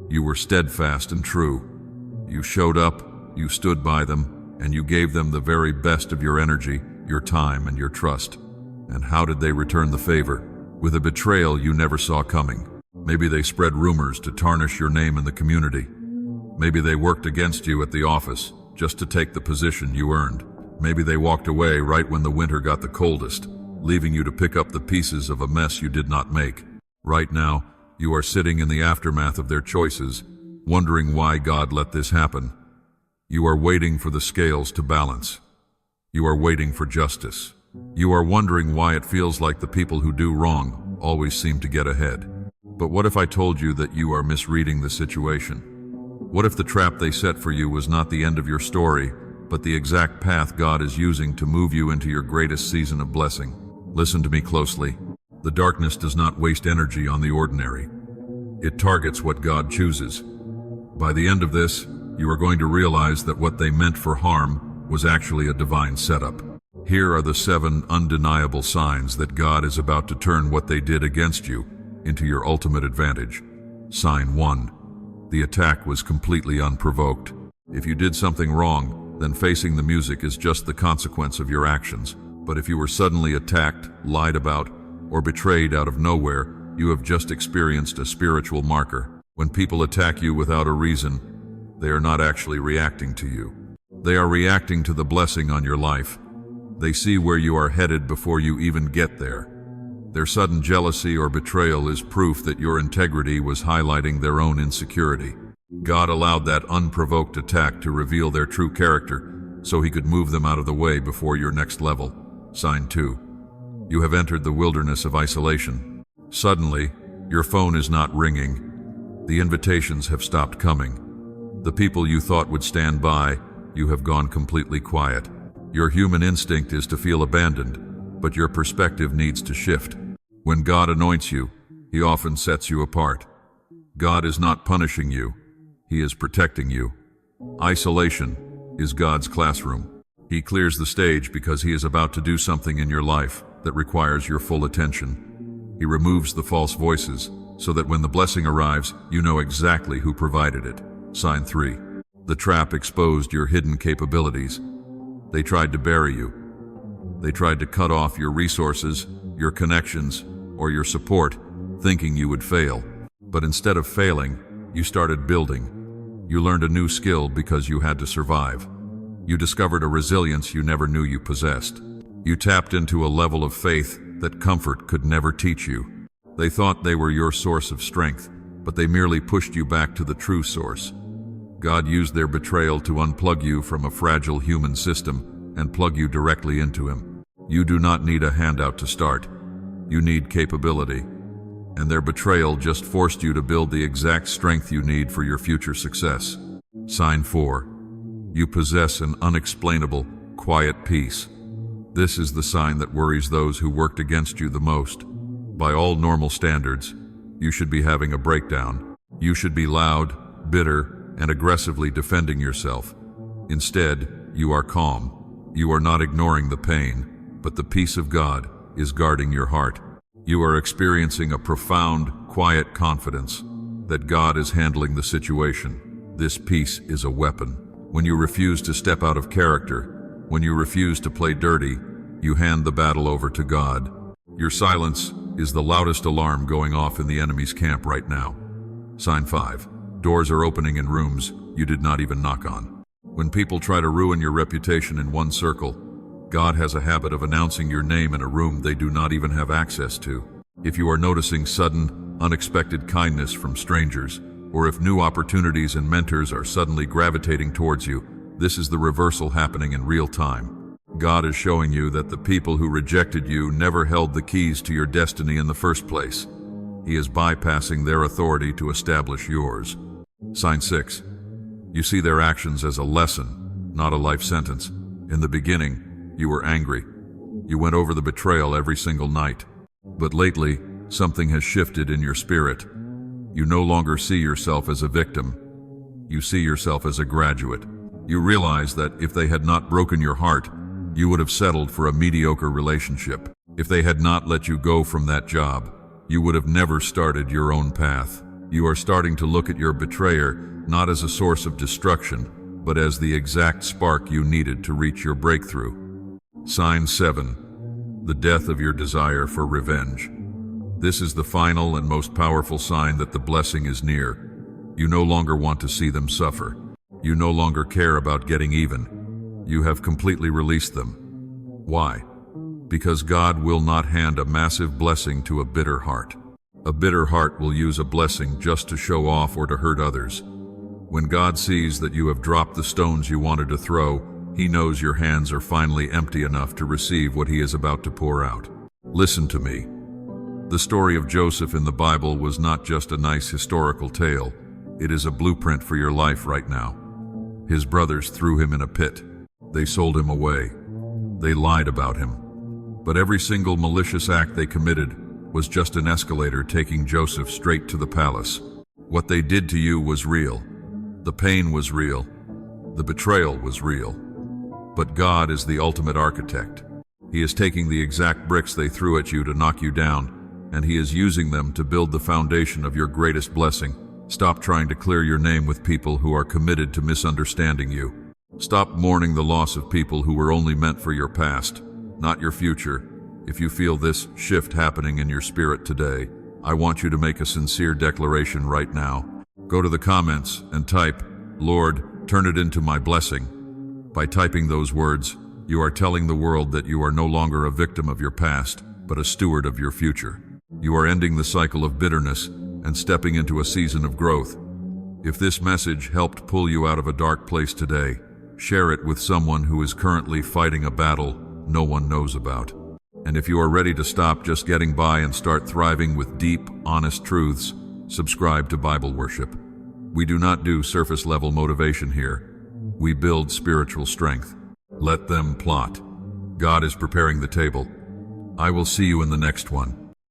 You were steadfast and true. You showed up, you stood by them, and you gave them the very best of your energy, your time, and your trust. And how did they return the favor? With a betrayal you never saw coming. Maybe they spread rumors to tarnish your name in the community. Maybe they worked against you at the office just to take the position you earned. Maybe they walked away right when the winter got the coldest, leaving you to pick up the pieces of a mess you did not make. Right now, you are sitting in the aftermath of their choices, wondering why God let this happen. You are waiting for the scales to balance. You are waiting for justice. You are wondering why it feels like the people who do wrong always seem to get ahead. But what if I told you that you are misreading the situation? What if the trap they set for you was not the end of your story, but the exact path God is using to move you into your greatest season of blessing? Listen to me closely. The darkness does not waste energy on the ordinary. It targets what God chooses. By the end of this, you are going to realize that what they meant for harm was actually a divine setup. Here are the 7 undeniable signs that God is about to turn what they did against you into your ultimate advantage. Sign 1. The attack was completely unprovoked. If you did something wrong, then facing the music is just the consequence of your actions. But if you were suddenly attacked, lied about, or betrayed out of nowhere, you have just experienced a spiritual marker. When people attack you without a reason, they are not actually reacting to you. They are reacting to the blessing on your life. They see where you are headed before you even get there. Their sudden jealousy or betrayal is proof that your integrity was highlighting their own insecurity. God allowed that unprovoked attack to reveal their true character, so He could move them out of the way before your next level. Sign 2. You have entered the wilderness of isolation. Suddenly, your phone is not ringing. The invitations have stopped coming. The people you thought would stand by, you have gone completely quiet. Your human instinct is to feel abandoned, but your perspective needs to shift. When God anoints you, He often sets you apart. God is not punishing you. He is protecting you. Isolation is God's classroom. He clears the stage because He is about to do something in your life that requires your full attention. He removes the false voices so that when the blessing arrives, you know exactly who provided it. Sign 3. The trap exposed your hidden capabilities. They tried to bury you. They tried to cut off your resources, your connections, or your support, thinking you would fail. But instead of failing, you started building. You learned a new skill because you had to survive. You discovered a resilience you never knew you possessed. You tapped into a level of faith that comfort could never teach you. They thought they were your source of strength, but they merely pushed you back to the true source. God used their betrayal to unplug you from a fragile human system and plug you directly into Him. You do not need a handout to start. You need capability. And their betrayal just forced you to build the exact strength you need for your future success. Sign 4. You possess an unexplainable, quiet peace. This is the sign that worries those who worked against you the most. By all normal standards, you should be having a breakdown. You should be loud, bitter, and aggressively defending yourself. Instead, you are calm. You are not ignoring the pain, but the peace of God is guarding your heart. You are experiencing a profound, quiet confidence that God is handling the situation. This peace is a weapon. When you refuse to step out of character, when you refuse to play dirty, you hand the battle over to God. Your silence is the loudest alarm going off in the enemy's camp right now. Sign 5. Doors are opening in rooms you did not even knock on. When people try to ruin your reputation in one circle, God has a habit of announcing your name in a room they do not even have access to. If you are noticing sudden, unexpected kindness from strangers, or if new opportunities and mentors are suddenly gravitating towards you, this is the reversal happening in real time. God is showing you that the people who rejected you never held the keys to your destiny in the first place. He is bypassing their authority to establish yours. Sign 6. You see their actions as a lesson, not a life sentence. In the beginning, you were angry. You went over the betrayal every single night. But lately, something has shifted in your spirit. You no longer see yourself as a victim. You see yourself as a graduate. You realize that if they had not broken your heart, you would have settled for a mediocre relationship. If they had not let you go from that job, you would have never started your own path. You are starting to look at your betrayer not as a source of destruction, but as the exact spark you needed to reach your breakthrough. Sign 7. The death of your desire for revenge. This is the final and most powerful sign that the blessing is near. You no longer want to see them suffer. You no longer care about getting even. You have completely released them. Why? Because God will not hand a massive blessing to a bitter heart. A bitter heart will use a blessing just to show off or to hurt others. When God sees that you have dropped the stones you wanted to throw, He knows your hands are finally empty enough to receive what He is about to pour out. Listen to me. The story of Joseph in the Bible was not just a nice historical tale. It is a blueprint for your life right now. His brothers threw him in a pit. They sold him away. They lied about him. But every single malicious act they committed was just an escalator taking Joseph straight to the palace. What they did to you was real. The pain was real. The betrayal was real. But God is the ultimate architect. He is taking the exact bricks they threw at you to knock you down, and He is using them to build the foundation of your greatest blessing. Stop trying to clear your name with people who are committed to misunderstanding you. Stop mourning the loss of people who were only meant for your past, not your future. If you feel this shift happening in your spirit today, I want you to make a sincere declaration right now. Go to the comments and type, "Lord, turn it into my blessing." By typing those words, you are telling the world that you are no longer a victim of your past, but a steward of your future. You are ending the cycle of bitterness and stepping into a season of growth. If this message helped pull you out of a dark place today, share it with someone who is currently fighting a battle no one knows about. And if you are ready to stop just getting by and start thriving with deep, honest truths, subscribe to Bible Worship. We do not do surface-level motivation here. We build spiritual strength. Let them plot. God is preparing the table. I will see you in the next one.